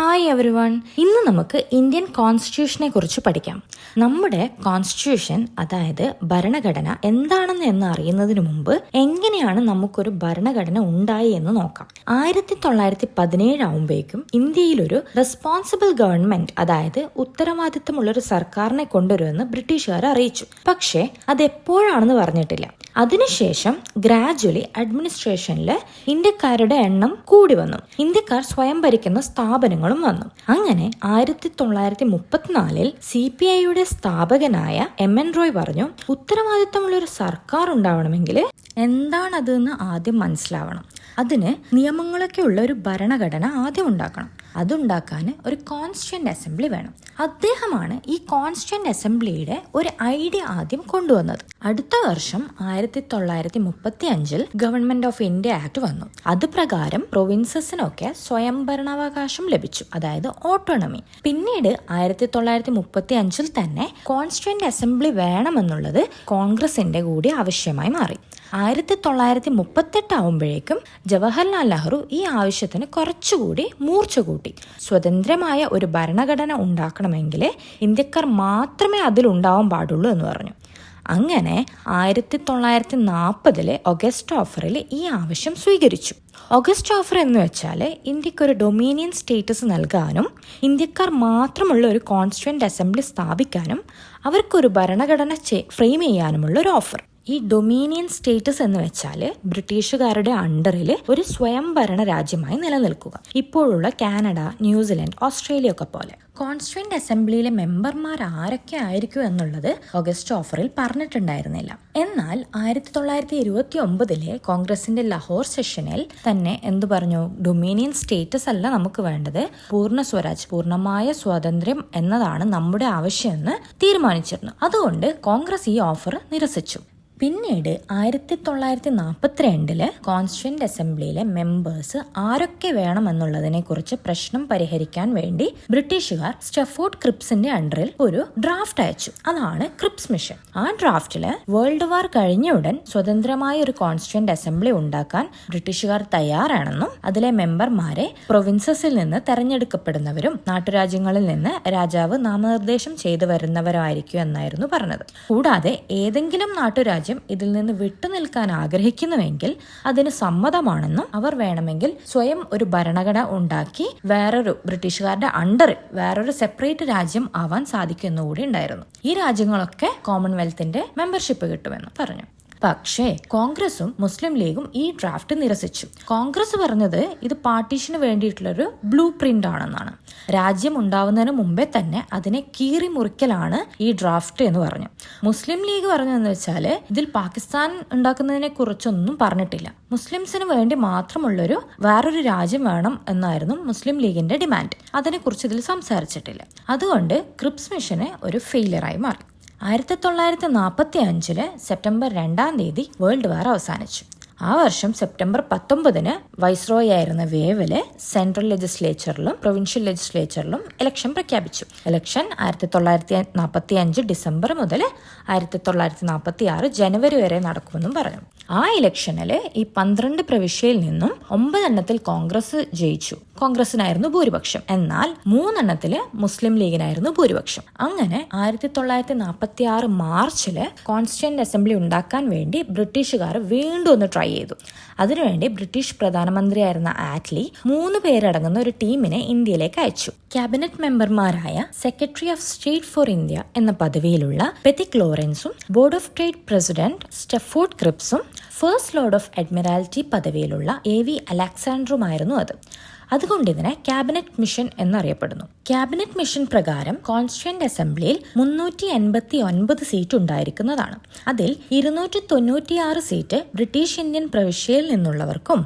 Hi every one. ഇന്ന് നമുക്ക് Indian കോൺസ്റ്റിറ്റ്യൂഷനെ കുറിച്ച് പഠിക്കാം. നമ്മുടെ കോൺസ്റ്റിറ്റ്യൂഷൻ, അതായത് ഭരണഘടന എന്താണെന്ന് എന്ന് അറിയുന്നതിന് മുമ്പ് എങ്ങനെയാണ് നമുക്കൊരു ഭരണഘടന ഉണ്ടായി എന്ന് നോക്കാം. 1917 ആവുമ്പോഴേക്കും ഇന്ത്യയിലൊരു റെസ്പോൺസിബിൾ ഗവൺമെന്റ്, അതായത് ഉത്തരവാദിത്തമുള്ളൊരു സർക്കാരിനെ കൊണ്ടുവരുമെന്ന് ബ്രിട്ടീഷുകാർ അറിയിച്ചു. പക്ഷേ അതെപ്പോഴാണെന്ന് പറഞ്ഞിട്ടില്ല. അതിനുശേഷം ഗ്രാജുവലി അഡ്മിനിസ്ട്രേഷനിൽ ഇന്ത്യക്കാരുടെ എണ്ണം കൂടി വന്നു. ഇന്ത്യക്കാർ സ്വയം ഭരിക്കുന്ന സ്ഥാപനങ്ങളും വന്നു. അങ്ങനെ 1934 CPIയുടെ സ്ഥാപകനായ MN റോയ് പറഞ്ഞു, ഉത്തരവാദിത്തമുള്ള ഒരു സർക്കാർ ഉണ്ടാവണമെങ്കിൽ എന്താണതെന്ന് ആദ്യം മനസ്സിലാവണം. അതിന് നിയമങ്ങളൊക്കെ ഉള്ള ഒരു ഭരണഘടന ആദ്യം ഉണ്ടാക്കണം. അതുണ്ടാക്കാൻ ഒരു കോൺസ്റ്റിറ്റ്യൂന്റ് അസംബ്ലി വേണം. അദ്ദേഹമാണ് ഈ കോൺസ്റ്റിറ്റ്യൂന്റ് അസംബ്ലിയുടെ ഒരു ഐഡിയ ആദ്യം കൊണ്ടുവന്നത്. അടുത്ത വർഷം 1935 ഗവൺമെന്റ് ഓഫ് ഇന്ത്യ ആക്ട് വന്നു. അത് പ്രകാരം പ്രൊവിൻസസിനൊക്കെ സ്വയംഭരണാവകാശം ലഭിച്ചു, അതായത് ഓട്ടോണമി. പിന്നീട് 1935 തന്നെ കോൺസ്റ്റിറ്റ്യൂന്റ് അസംബ്ലി വേണമെന്നുള്ളത് കോൺഗ്രസിന്റെ കൂടി ആവശ്യമായി മാറി. 1938 ആവുമ്പോഴേക്കും ജവഹർലാൽ നെഹ്റു ഈ ആവശ്യത്തിന് കുറച്ചുകൂടി മൂർച്ച കൂട്ടി. സ്വതന്ത്രമായ ഒരു ഭരണഘടന ഉണ്ടാക്കണമെങ്കിൽ ഇന്ത്യക്കാർ മാത്രമേ അതിലുണ്ടാവാൻ പാടുള്ളൂ എന്ന് പറഞ്ഞു. അങ്ങനെ 1940 ഓഗസ്റ്റ് ഓഫറിൽ ഈ ആവശ്യം സ്വീകരിച്ചു. ഓഗസ്റ്റ് ഓഫർ എന്ന് വെച്ചാൽ ഇന്ത്യക്കൊരു ഡൊമീനിയൻ സ്റ്റേറ്റസ് നൽകാനും ഇന്ത്യക്കാർ മാത്രമുള്ള ഒരു കോൺസ്റ്റിറ്റ്യൂന്റ് അസംബ്ലി സ്ഥാപിക്കാനും അവർക്കൊരു ഭരണഘടന ഫ്രെയിം ചെയ്യാനുമുള്ള ഒരു ഓഫർ. ഈ ഡൊമീനിയൻ സ്റ്റേറ്റസ് എന്ന് വെച്ചാൽ ബ്രിട്ടീഷുകാരുടെ അണ്ടറിൽ ഒരു സ്വയംഭരണ രാജ്യമായി നിലനിൽക്കുക. ഇപ്പോഴുള്ള കാനഡ, ന്യൂസിലൻഡ്, ഓസ്ട്രേലിയ ഒക്കെ പോലെ. കോൺസ്റ്റിറ്റ്യൂന്റ് അസംബ്ലിയിലെ മെമ്പർമാർ ആരൊക്കെ ആയിരിക്കും എന്നുള്ളത് ഓഗസ്റ്റ് ഓഫറിൽ പറഞ്ഞിട്ടുണ്ടായിരുന്നില്ല. എന്നാൽ 1929 കോൺഗ്രസിന്റെ ലാഹോർ സെഷനിൽ തന്നെ എന്തു പറഞ്ഞു? ഡൊമീനിയൻ സ്റ്റേറ്റസ് അല്ല നമുക്ക് വേണ്ടത്, പൂർണ്ണ സ്വരാജ്, പൂർണ്ണമായ സ്വാതന്ത്ര്യം എന്നതാണ് നമ്മുടെ ആവശ്യമെന്ന് തീരുമാനിച്ചിരുന്നു. അതുകൊണ്ട് കോൺഗ്രസ് ഈ ഓഫർ നിരസിച്ചു. പിന്നീട് 1942 കോൺസ്റ്റിറ്റ്യൂന്റ് അസംബ്ലിയിലെ മെമ്പേഴ്സ് ആരൊക്കെ വേണമെന്നുള്ളതിനെ കുറിച്ച് പ്രശ്നം പരിഹരിക്കാൻ വേണ്ടി ബ്രിട്ടീഷുകാർ സ്റ്റെഫോർഡ് ക്രിപ്സിന്റെ അണ്ടറിൽ ഒരു ഡ്രാഫ്റ്റ് അയച്ചു. അതാണ് ക്രിപ്സ് മിഷൻ. ആ ഡ്രാഫ്റ്റില് വേൾഡ് വാർ കഴിഞ്ഞ ഉടൻ സ്വതന്ത്രമായ ഒരു കോൺസ്റ്റിറ്റ്യൂന്റ് അസംബ്ലി ഉണ്ടാക്കാൻ ബ്രിട്ടീഷുകാർ തയ്യാറാണെന്നും അതിലെ മെമ്പർമാരെ പ്രൊവിൻസസിൽ നിന്ന് തെരഞ്ഞെടുക്കപ്പെടുന്നവരും നാട്ടുരാജ്യങ്ങളിൽ നിന്ന് രാജാവ് നാമനിർദ്ദേശം ചെയ്തു വരുന്നവരായിരിക്കും എന്നായിരുന്നു പറഞ്ഞത്. കൂടാതെ ഏതെങ്കിലും നാട്ടുരാജ്യം ഇതിൽ നിന്ന് വിട്ടുനിൽക്കാൻ ആഗ്രഹിക്കുന്നുവെങ്കിൽ അതിന് സമ്മതമാണെന്നും അവർ വേണമെങ്കിൽ സ്വയം ഒരു ഭരണഘടന ഉണ്ടാക്കി വേറൊരു ബ്രിട്ടീഷുകാരുടെ അണ്ടറിൽ വേറൊരു സെപ്പറേറ്റ് രാജ്യം ആവാൻ സാധിക്കുന്നുകൂടി ഉണ്ടായിരുന്നു. ഈ രാജ്യങ്ങളൊക്കെ കോമൺവെൽത്തിന്റെ മെമ്പർഷിപ്പ് കിട്ടുമെന്ന് പറഞ്ഞു. പക്ഷേ കോൺഗ്രസും മുസ്ലിം ലീഗും ഈ ഡ്രാഫ്റ്റ് നിരസിച്ചു. കോൺഗ്രസ് പറഞ്ഞത് ഇത് പാർട്ടീഷന് വേണ്ടിയിട്ടുള്ളൊരു ബ്ലൂ പ്രിന്റ് ആണെന്നാണ്. രാജ്യം ഉണ്ടാവുന്നതിന് മുമ്പേ തന്നെ അതിനെ കീറി മുറിക്കലാണ് ഈ ഡ്രാഫ്റ്റ് എന്ന് പറഞ്ഞു. മുസ്ലിം ലീഗ് പറഞ്ഞതെന്ന് വെച്ചാൽ ഇതിൽ പാകിസ്ഥാൻ ഉണ്ടാക്കുന്നതിനെ കുറിച്ചൊന്നും പറഞ്ഞിട്ടില്ല. മുസ്ലിംസിന് വേണ്ടി മാത്രമുള്ളൊരു വേറൊരു രാജ്യം വേണം എന്നായിരുന്നു മുസ്ലിം ലീഗിന്റെ ഡിമാൻഡ്. അതിനെക്കുറിച്ച് ഇതിൽ സംസാരിച്ചിട്ടില്ല. അതുകൊണ്ട് ക്രിപ്സ് മിഷന് ഒരു ഫെയിലിയറായി മാറി. 1945 സെപ്റ്റംബർ 2 വേൾഡ് വാർ അവസാനിച്ചു. ആ വർഷം സെപ്റ്റംബർ 19 വൈസ്രോയി ആയിരുന്ന വേവല് സെൻട്രൽ ലെജിസ്ലേച്ചറിലും പ്രൊവിൻഷ്യൽ ലെജിസ്ലേച്ചറിലും ഇലക്ഷൻ പ്രഖ്യാപിച്ചു. ഇലക്ഷൻ 1945 ഡിസംബർ മുതൽ 1946 ജനുവരി വരെ നടക്കുമെന്നും പറഞ്ഞു. ആ ഇലക്ഷനിൽ ഈ 12 പ്രവിശ്യയിൽ നിന്നും 9 എണ്ണത്തിൽ കോൺഗ്രസ് ജയിച്ചു. കോൺഗ്രസിനായിരുന്നു ഭൂരിപക്ഷം. എന്നാൽ 3 എണ്ണത്തിൽ മുസ്ലിം ലീഗിനായിരുന്നു ഭൂരിപക്ഷം. അങ്ങനെ 1946 മാർച്ചില് കോൺസ്റ്റിറ്റ്യൂന്റ് അസംബ്ലി ഉണ്ടാക്കാൻ വേണ്ടി ബ്രിട്ടീഷുകാർ വീണ്ടും ഒന്ന് ട്രൈ ചെയ്തു. അതിനുവേണ്ടി ബ്രിട്ടീഷ് പ്രധാനമന്ത്രിയായിരുന്ന ആറ്റ്ലി 3 പേരടങ്ങുന്ന ഒരു ടീമിനെ ഇന്ത്യയിലേക്ക് അയച്ചു. ക്യാബിനറ്റ് മെമ്പർമാരായ secretary of state for India എന്ന പദവിയിലുള്ള പെതിക് ലോറൻസും board of trade president Stafford ക്രിപ്സും ഫസ്റ്റ് ലോർഡ് ഓഫ് അഡ്മിറാൽറ്റി പദവിയിലുള്ള AV അലക്സാണ്ടറുമായിരുന്നു അത്. അതുകൊണ്ട് ഇതിനെ ക്യാബിനറ്റ് മിഷൻ എന്നറിയപ്പെടുന്നു. ക്യാബിനറ്റ് മിഷൻ പ്രകാരം കോൺസ്റ്റിറ്റ്യൂന്റ് അസംബ്ലിയിൽ 389 സീറ്റ് ഉണ്ടായിരിക്കുന്നതാണ്. അതിൽ 296 സീറ്റ് ബ്രിട്ടീഷ് ഇന്ത്യൻ പ്രവിശ്യയിൽ നിന്നുള്ളവർക്കും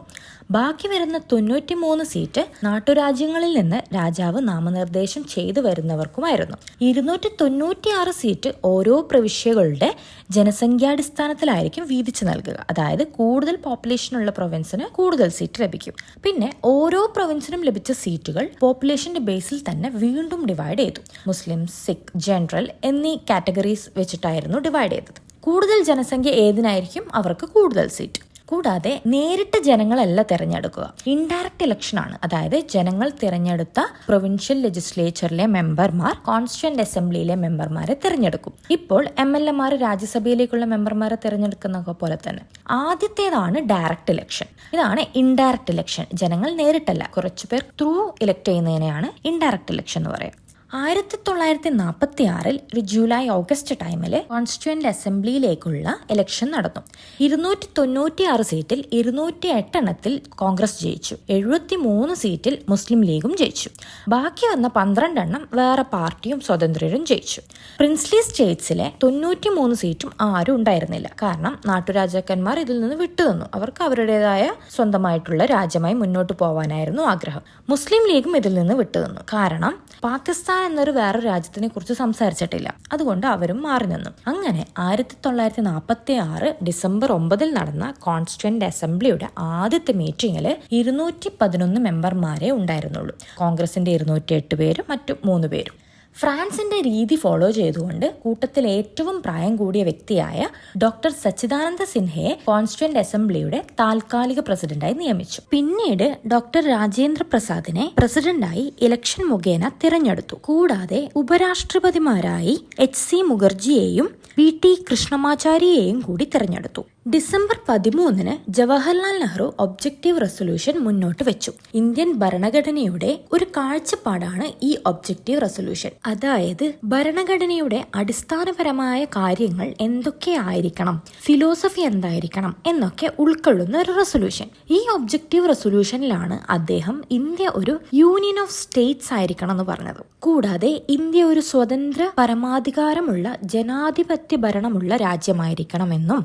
ബാക്കി വരുന്ന 93 സീറ്റ് നാട്ടുരാജ്യങ്ങളിൽ നിന്ന് രാജാവ് നാമനിർദ്ദേശം ചെയ്തു വരുന്നവർക്കുമായിരുന്നു. 296 സീറ്റ് ഓരോ പ്രവിശ്യകളുടെ ജനസംഖ്യാടിസ്ഥാനത്തിലായിരിക്കും വീതിച്ചു നൽകുക. അതായത് കൂടുതൽ പോപ്പുലേഷനുള്ള പ്രൊവിൻസിന് കൂടുതൽ സീറ്റ് ലഭിക്കും. പിന്നെ ഓരോ പ്രൊവിൻസിനും ലഭിച്ച സീറ്റുകൾ പോപ്പുലേഷന്റെ ബേസിൽ തന്നെ വീണ്ടും ഡിവൈഡ് ചെയ്തു. മുസ്ലിം, സിഖ്, ജനറൽ എന്നീ കാറ്റഗറീസ് വെച്ചിട്ടായിരുന്നു ഡിവൈഡ് ചെയ്തത്. കൂടുതൽ ജനസംഖ്യ ഏതിനായിരിക്കും അവർക്ക് കൂടുതൽ സീറ്റ്. കൂടാതെ നേരിട്ട് ജനങ്ങളല്ല തിരഞ്ഞെടുക്കുക, ഇൻഡയറക്റ്റ് ഇലക്ഷൻ ആണ്. അതായത് ജനങ്ങൾ തിരഞ്ഞെടുത്ത പ്രൊവിൻഷ്യൽ ലെജിസ്ലേച്ചറിലെ മെമ്പർമാർ കോൺസ്റ്റിറ്റ്യൂന്റ് അസംബ്ലിയിലെ മെമ്പർമാരെ തിരഞ്ഞെടുക്കും. ഇപ്പോൾ MLA രാജ്യസഭയിലേക്കുള്ള മെമ്പർമാരെ തിരഞ്ഞെടുക്കുന്ന പോലെ തന്നെ. ആദ്യത്തേതാണ് ഡയറക്റ്റ് ഇലക്ഷൻ. ഇതാണ് ഇൻഡയറക്റ്റ് ഇലക്ഷൻ. ജനങ്ങൾ നേരിട്ടല്ല, കുറച്ചുപേർ ത്രൂ ഇലക്ട് ചെയ്യുന്നതിനെയാണ് ഇൻഡയറക്റ്റ് ഇലക്ഷൻ എന്ന് പറയുക. 1946 ഒരു ജൂലൈ ഓഗസ്റ്റ് ടൈമിൽ കോൺസ്റ്റിറ്റ്യൂന്റ് അസംബ്ലിയിലേക്കുള്ള ഇലക്ഷൻ നടന്നു. 296 സീറ്റിൽ 208 എണ്ണത്തിൽ കോൺഗ്രസ് ജയിച്ചു. 73 സീറ്റിൽ മുസ്ലിം ലീഗും ജയിച്ചു. ബാക്കി വന്ന 12 എണ്ണം വേറെ പാർട്ടിയും സ്വതന്ത്രരും ജയിച്ചു. പ്രിൻസ്ലി സ്റ്റേറ്റ്സിലെ 93 സീറ്റും ആരും ഉണ്ടായിരുന്നില്ല. കാരണം നാട്ടുരാജാക്കന്മാർ ഇതിൽ നിന്ന് വിട്ടുനിന്നു. അവർക്ക് അവരുടേതായ സ്വന്തമായിട്ടുള്ള രാജ്യമായി മുന്നോട്ട് പോകാനായിരുന്നു ആഗ്രഹം. മുസ്ലിം ലീഗും ഇതിൽ നിന്ന് വിട്ടുനിന്നു. കാരണം പാകിസ്ഥാൻ എന്നൊരു വേറെ രാജ്യത്തിനെ കുറിച്ച് സംസാരിച്ചിട്ടില്ല. അതുകൊണ്ട് അവരും മാറി നിന്നു. അങ്ങനെ 1946 ഡിസംബർ 9 നടന്ന കോൺസ്റ്റിറ്റ്യൂന്റ് അസംബ്ലിയുടെ ആദ്യത്തെ മീറ്റിംഗിൽ 211 മെമ്പർമാരെ ഉണ്ടായിരുന്നുള്ളൂ. കോൺഗ്രസിന്റെ 208 പേരും മറ്റു 3 പേരും. ഫ്രാൻസിന്റെ രീതി ഫോളോ ചെയ്തുകൊണ്ട് കൂട്ടത്തിൽ ഏറ്റവും പ്രായം കൂടിയ വ്യക്തിയായ ഡോക്ടർ സച്ചിദാനന്ദ സിൻഹയെ കോൺസ്റ്റിറ്റ്യൂന്റ് അസംബ്ലിയുടെ താൽക്കാലിക പ്രസിഡന്റായി നിയമിച്ചു. പിന്നീട് ഡോക്ടർ രാജേന്ദ്ര പ്രസാദിനെ പ്രസിഡന്റായി ഇലക്ഷൻ മുഖേന തിരഞ്ഞെടുത്തു. കൂടാതെ ഉപരാഷ്ട്രപതിമാരായി HC മുഖർജിയെയും VT കൃഷ്ണമാചാരിയെയും കൂടി തിരഞ്ഞെടുത്തു. December 13 Jawaharlal Nehru objective resolution മുന്നോട്ട് വെച്ചു. ഇന്ത്യൻ ഭരണഘടനയുടെ ഒരു കാഴ്ചപ്പാടാണ് ഈ ഒബ്ജക്റ്റീവ് റെസൊല്യൂഷൻ. അതായത് ഭരണഘടനയുടെ അടിസ്ഥാനപരമായ കാര്യങ്ങൾ എന്തൊക്കെയായിരിക്കണം, ഫിലോസഫി എന്തായിരിക്കണം എന്നൊക്കെ ഉൾക്കൊള്ളുന്ന ഒരു റെസൊല്യൂഷൻ. ഈ ഒബ്ജക്റ്റീവ് റെസൊല്യൂഷനിലാണ് അദ്ദേഹം ഇന്ത്യ ഒരു യൂണിയൻ ഓഫ് സ്റ്റേറ്റ്സ് ആയിരിക്കണം എന്ന് പറഞ്ഞത്. കൂടാതെ ഇന്ത്യ ഒരു സ്വതന്ത്ര പരമാധികാരമുള്ള ജനാധിപത്യ ഭരണമുള്ള രാജ്യമായിരിക്കണമെന്നും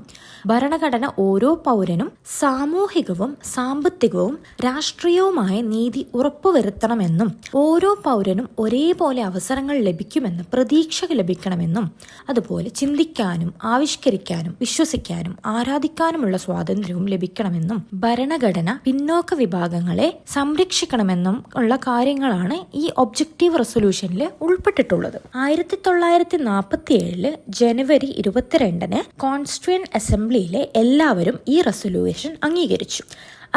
ഭരണഘടന ഓരോ പൗരനും സാമൂഹികവും സാമ്പത്തികവും രാഷ്ട്രീയവുമായ നീതി ഉറപ്പുവരുത്തണമെന്നും ഓരോ പൗരനും ഒരേപോലെ അവസരങ്ങൾ ലഭിക്കുമെന്ന് പ്രതീക്ഷ ലഭിക്കണമെന്നും അതുപോലെ ചിന്തിക്കാനും ആവിഷ്കരിക്കാനും വിശ്വസിക്കാനും ആരാധിക്കാനുമുള്ള സ്വാതന്ത്ര്യവും ലഭിക്കണമെന്നും ഭരണഘടന പിന്നോക്ക വിഭാഗങ്ങളെ സംരക്ഷിക്കണമെന്നും ഉള്ള കാര്യങ്ങളാണ് ഈ ഒബ്ജക്റ്റീവ് റെസൊല്യൂഷനിൽ ഉൾപ്പെട്ടിട്ടുള്ളത്. 1947 ജനുവരി 22 കോൺസ്റ്റിറ്റ്യൂന്റ് അസംബ്ലിയിലെ എല്ലാവരും ഈ റെസൊല്യൂഷൻ അംഗീകരിച്ചു.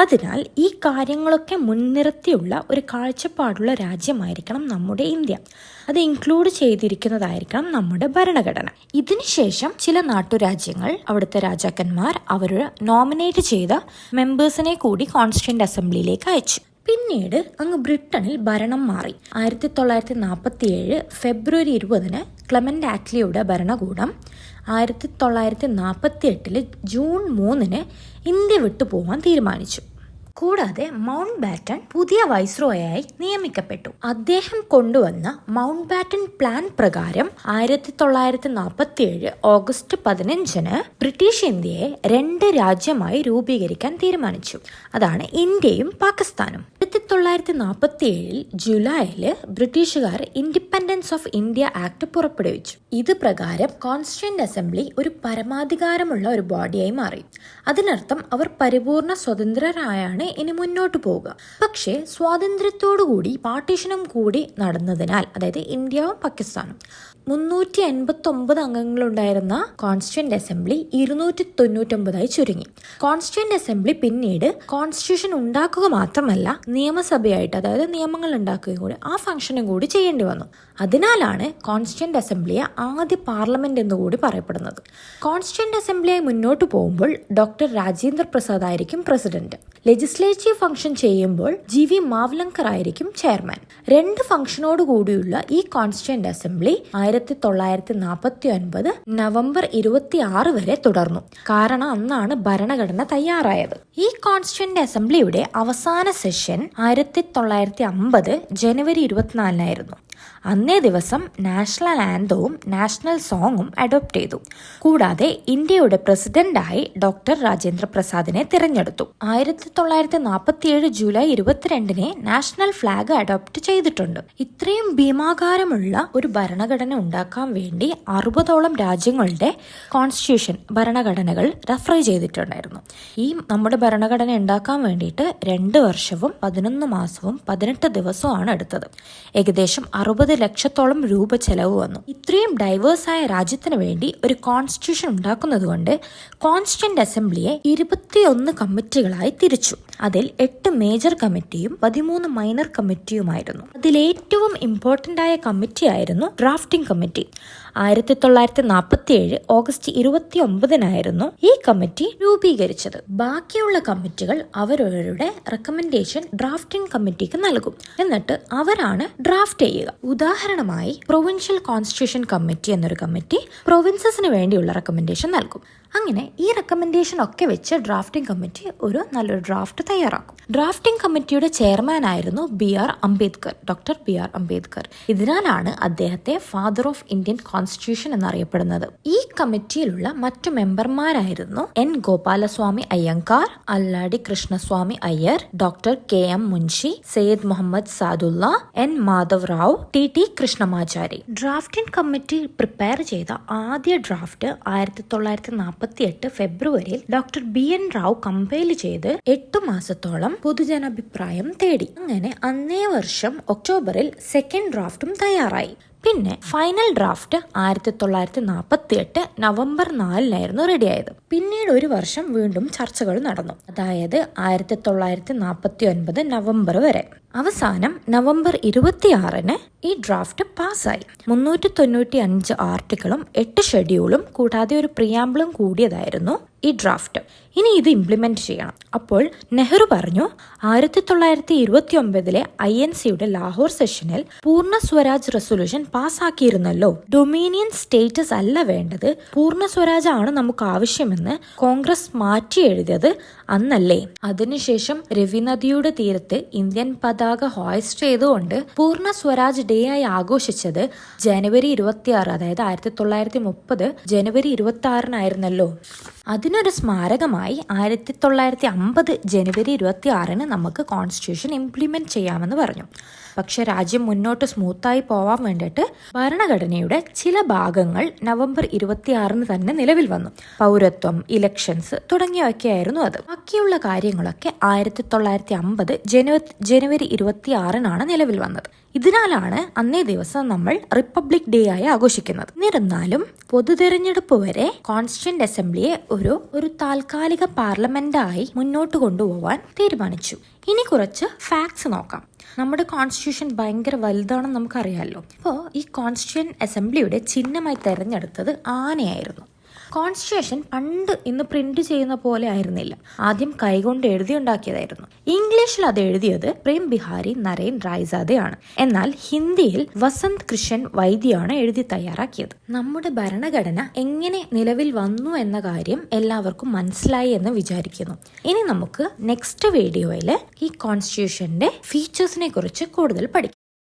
അതിനാൽ ഈ കാര്യങ്ങളൊക്കെ മുൻനിർത്തിയുള്ള ഒരു കാഴ്ചപ്പാടുള്ള രാജ്യമായിരിക്കണം നമ്മുടെ ഇന്ത്യ. അത് ഇൻക്ലൂഡ് ചെയ്തിരിക്കുന്നതായിരിക്കണം നമ്മുടെ ഭരണഘടന. ഇതിനുശേഷം ചില നാട്ടുരാജ്യങ്ങൾ അവിടുത്തെ രാജാക്കന്മാർ അവർ നോമിനേറ്റ് ചെയ്ത മെമ്പേഴ്സിനെ കൂടി കോൺസ്റ്റിറ്റ്യൂന്റ് അസംബ്ലിയിലേക്ക് അയച്ചു. പിന്നീട് അങ്ങ് ബ്രിട്ടനിൽ ഭരണം മാറി. 1947 ഫെബ്രുവരി 20 ക്ലെമന്റ് ആറ്റ്ലിയുടെ ഭരണകൂടം 1948 ജൂൺ 3 ഇന്ത്യ വിട്ടുപോകാൻ തീരുമാനിച്ചു. കൂടാതെ മൗണ്ട് ബാറ്റൺ പുതിയ വൈസ്രോയായി നിയമിക്കപ്പെട്ടു. അദ്ദേഹം കൊണ്ടുവന്ന മൗണ്ട് ബാറ്റൺ പ്ലാൻ പ്രകാരം 1947 ഓഗസ്റ്റ് 15 ബ്രിട്ടീഷ് ഇന്ത്യയെ 2 രാജ്യമായി രൂപീകരിക്കാൻ തീരുമാനിച്ചു. അതാണ് ഇന്ത്യയും പാകിസ്ഥാനും. 1947 ജൂലൈയിൽ ബ്രിട്ടീഷുകാർ ഇൻഡിപെൻഡൻസ് ഓഫ് ഇന്ത്യ ആക്ട് പുറപ്പെടുവിച്ചു. ഇത് പ്രകാരം കോൺസ്റ്റിറ്റ്യൂന്റ് അസംബ്ലി ഒരു പരമാധികാരമുള്ള ഒരു ബോഡിയായി മാറി. അതിനർത്ഥം അവർ പരിപൂർണ സ്വതന്ത്രരായാണ് ഇനി മുന്നോട്ട് പോവുക. പക്ഷേ സ്വാതന്ത്ര്യത്തോടുകൂടി പാർട്ടീഷനും കൂടി നടന്നതിനാൽ, അതായത് ഇന്ത്യയും പാകിസ്ഥാനും 389 അംഗങ്ങളുണ്ടായിരുന്ന കോൺസ്റ്റിറ്റ്യൂന്റ് അസംബ്ലി 299 ചുരുങ്ങി. കോൺസ്റ്റിറ്റ്യൂന്റ് അസംബ്ലി പിന്നീട് കോൺസ്റ്റിറ്റ്യൂഷൻ ഉണ്ടാക്കുക മാത്രമല്ല നിയമസഭയായിട്ട്, അതായത് നിയമങ്ങൾ ഉണ്ടാക്കുകയും കൂടി ആ ഫംഗ്ഷനും കൂടി ചെയ്യേണ്ടി വന്നു. അതിനാലാണ് കോൺസ്റ്റിറ്റ്യൂന്റ് അസംബ്ലിയെ ആദ്യ പാർലമെന്റ് എന്നുകൂടി പറയപ്പെടുന്നത്. കോൺസ്റ്റിറ്റ്യൂന്റ് അസംബ്ലിയായി മുന്നോട്ട് പോകുമ്പോൾ ഡോക്ടർ രാജേന്ദ്ര പ്രസാദ് ആയിരിക്കും പ്രസിഡന്റ്. ലെജിസ്ലേറ്റീവ് ഫംഗ്ഷൻ ചെയ്യുമ്പോൾ GV മാവ്ലങ്കർ ആയിരിക്കും ചെയർമാൻ. 2 ഫംഗ്ഷനോട് കൂടിയുള്ള ഈ കോൺസ്റ്റിറ്റ്യൂന്റ് അസംബ്ലി 1949 നവംബർ 26 വരെ തുടർന്നു. കാരണം അന്നാണ് ഭരണഘടന തയ്യാറായത്. ഈ കോൺസ്റ്റിറ്റ്യൂന്റ് അസംബ്ലിയുടെ അവസാന സെഷൻ 1950 ജനുവരി 24 അന്നേ ദിവസം നാഷണൽ ആന്തവും നാഷണൽ സോങ്ങും അഡോപ്റ്റ് ചെയ്തു. കൂടാതെ ഇന്ത്യയുടെ പ്രസിഡന്റായി ഡോക്ടർ രാജേന്ദ്ര പ്രസാദിനെ തിരഞ്ഞെടുത്തു. 1947 ജൂലൈ 22 നാഷണൽ ഫ്ലാഗ് അഡോപ്റ്റ് ചെയ്തിട്ടുണ്ട്. ഇത്രയും ഭീമാകാരമുള്ള ഒരു ഭരണഘടന ഉണ്ടാക്കാൻ വേണ്ടി 60ഓളം രാജ്യങ്ങളുടെ കോൺസ്റ്റിറ്റ്യൂഷൻ ഭരണഘടനകൾ റെഫർ ചെയ്തിട്ടുണ്ടായിരുന്നു. ഈ നമ്മുടെ ഭരണഘടന ഉണ്ടാക്കാൻ വേണ്ടിയിട്ട് 2 വർഷവും 11 മാസവും 18 ദിവസവുമാണ് എടുത്തത്. ഏകദേശം 60 ലക്ഷത്തോളം രൂപ ചെലവ് വന്നു. ഇത്രയും ഡൈവേഴ്സായ രാജ്യത്തിന് വേണ്ടി ഒരു കോൺസ്റ്റിറ്റ്യൂഷൻ ഉണ്ടാക്കുന്നതുകൊണ്ട് കോൺസ്റ്റിറ്റ്യൂന്റ് അസംബ്ലിയെ 21 കമ്മിറ്റികളായി തിരിച്ചു. അതിൽ 8 മേജർ കമ്മിറ്റിയും 13 മൈനർ കമ്മിറ്റിയുമായിരുന്നു. അതിലേറ്റവും ഇമ്പോർട്ടന്റ് ആയ കമ്മിറ്റി ആയിരുന്നു ഡ്രാഫ്റ്റിംഗ് കമ്മിറ്റി. 1947 ഓഗസ്റ്റ് 29 ഈ കമ്മിറ്റി രൂപീകരിച്ചത്. ബാക്കിയുള്ള കമ്മിറ്റികൾ അവരവരുടെ റെക്കമെൻഡേഷൻ ഡ്രാഫ്റ്റിംഗ് കമ്മിറ്റിക്ക് നൽകും. എന്നിട്ട് അവരാണ് ഡ്രാഫ്റ്റ് ചെയ്യുക. ഉദാഹരണമായി പ്രൊവിൻഷ്യൽ കോൺസ്റ്റിറ്റ്യൂഷൻ കമ്മിറ്റി എന്നൊരു കമ്മിറ്റി പ്രൊവിൻസസിന് വേണ്ടിയുള്ള റെക്കമെൻഡേഷൻ നൽകും. അങ്ങനെ ഈ റെക്കമെൻഡേഷൻ ഒക്കെ വെച്ച് ഡ്രാഫ്റ്റിംഗ് കമ്മിറ്റി ഒരു നല്ലൊരു ഡ്രാഫ്റ്റ് തയ്യാറാക്കും. ഡ്രാഫ്റ്റിംഗ് കമ്മിറ്റിയുടെ ചെയർമാൻ ആയിരുന്നു ഡോക്ടർ ബി ആർ അംബേദ്കർ. ഇതിനാലാണ് അദ്ദേഹത്തെ ഫാദർ ഓഫ് ഇന്ത്യൻ കോൺസ്റ്റിറ്റ്യൂഷൻ എന്നറിയപ്പെടുന്നത്. ഈ കമ്മിറ്റിയിലുള്ള മറ്റു മെമ്പർമാരായിരുന്നു N Gopalaswami Ayyangar, Alladi Krishnaswami Ayyar, doctor K M Munshi, Syed Muhammad Saadulla, N Madhav Rao, T Krishnamachari. Drafting committee prepare ചെയ്ത ആദ്യ ഡ്രാഫ്റ്റ് 1948 ഫെബ്രുവരിയിൽ doctor B N Rau compile ചെയ്ത് 8 മാസത്തോളം പൊതുജനാഭിപ്രായം തേടി. അങ്ങനെ അന്നേ വർഷം ഒക്ടോബറിൽ സെക്കൻഡ് ഡ്രാഫ്റ്റും തയ്യാറായി. പിന്നെ ഫൈനൽ ഡ്രാഫ്റ്റ് 1948 നവംബർ 4 റെഡിയായത്. പിന്നീട് ഒരു വർഷം വീണ്ടും ചർച്ചകൾ നടന്നു. അതായത് 1949 നവംബർ വരെ. അവസാനം നവംബർ 26 ഈ ഡ്രാഫ്റ്റ് പാസ്സായി. 395 ആർട്ടിക്കിളും 8 ഷെഡ്യൂളും കൂടാതെ ഒരു പ്രിയാമ്പിളും കൂടിയതായിരുന്നു ഈ ഡ്രാഫ്റ്റ്. ഇനി ഇത് ഇംപ്ലിമെന്റ് ചെയ്യണം. അപ്പോൾ നെഹ്റു പറഞ്ഞു, 1929 INCയുടെ ലാഹോർ സെഷനിൽ പൂർണ്ണ സ്വരാജ് റെസൊല്യൂഷൻ പാസ്സാക്കിയിരുന്നല്ലോ. ഡൊമീനിയൻ സ്റ്റേറ്റസ് അല്ല വേണ്ടത്, പൂർണ്ണ സ്വരാജ് ആണ് നമുക്ക് ആവശ്യമെന്ന് കോൺഗ്രസ് മാറ്റി എഴുതിയത് അന്നല്ലേ. അതിനുശേഷം രവി നദിയുടെ തീരത്ത് ഇന്ത്യൻ പതാക ഹോയിസ്റ്റ് ചെയ്തുകൊണ്ട് പൂർണ്ണ സ്വരാജ് ഡേ ആയി ആഘോഷിച്ചത് ജനുവരി 26, അതായത് 1930 ജനുവരി 26 അതിനൊരു സ്മാരകമായി 1950 ജനുവരി 26 നമുക്ക് കോൺസ്റ്റിറ്റ്യൂഷൻ ഇംപ്ലിമെന്റ് ചെയ്യാമെന്ന് പറഞ്ഞു. പക്ഷെ രാജ്യം മുന്നോട്ട് സ്മൂത്തായി പോവാൻ വേണ്ടിയിട്ട് ഭരണഘടനയുടെ ചില ഭാഗങ്ങൾ നവംബർ 26 തന്നെ നിലവിൽ വന്നു. പൗരത്വം, ഇലക്ഷൻസ് തുടങ്ങിയവയൊക്കെയായിരുന്നു അത്. ബാക്കിയുള്ള കാര്യങ്ങളൊക്കെ 1950 ജനുവരി 26 നിലവിൽ വന്നത്. ഇതിനാലാണ് അന്നേ ദിവസം നമ്മൾ റിപ്പബ്ലിക് ഡേ ആയി ആഘോഷിക്കുന്നത്. എന്നിരുന്നാലും പൊതു തെരഞ്ഞെടുപ്പ് വരെ കോൺസ്റ്റിറ്റ്യൂന്റ് അസംബ്ലിയെ ഒരു താൽക്കാലിക പാർലമെന്റായി മുന്നോട്ട് കൊണ്ടുപോകാൻ തീരുമാനിച്ചു. ഇനി കുറച്ച് ഫാക്ട്സ് നോക്കാം. നമ്മുടെ കോൺസ്റ്റിറ്റ്യൂഷൻ ഭയങ്കര വലുതാണെന്ന് നമുക്കറിയാമല്ലോ. അപ്പോൾ ഈ കോൺസ്റ്റിറ്റ്യൂന്റ് അസംബ്ലിയുടെ ചിഹ്നമായി തെരഞ്ഞെടുത്തത് ആനയായിരുന്നു. കോൺസ്റ്റിറ്റ്യൂഷൻ പണ്ട് ഇന്ന് പ്രിന്റ് ചെയ്യുന്ന പോലെ ആയിരുന്നില്ല. ആദ്യം കൈകൊണ്ട് എഴുതിയുണ്ടാക്കിയതായിരുന്നു. ഇംഗ്ലീഷിൽ അത് എഴുതിയത് പ്രേം ബിഹാരി നരേൻ റായ്സാദയാണ്. എന്നാൽ ഹിന്ദിയിൽ വസന്ത് കൃഷ്ണൻ വൈദ്യയാണ് എഴുതി തയ്യാറാക്കിയത്. നമ്മുടെ ഭരണഘടന എങ്ങനെ നിലവിൽ വന്നു എന്ന കാര്യം എല്ലാവർക്കും മനസ്സിലായി എന്ന് വിചാരിക്കുന്നു. ഇനി നമുക്ക് നെക്സ്റ്റ് വീഡിയോയിൽ ഈ കോൺസ്റ്റിറ്റ്യൂഷന്റെ ഫീച്ചേഴ്സിനെ കുറിച്ച് കൂടുതൽ പഠിക്കാം.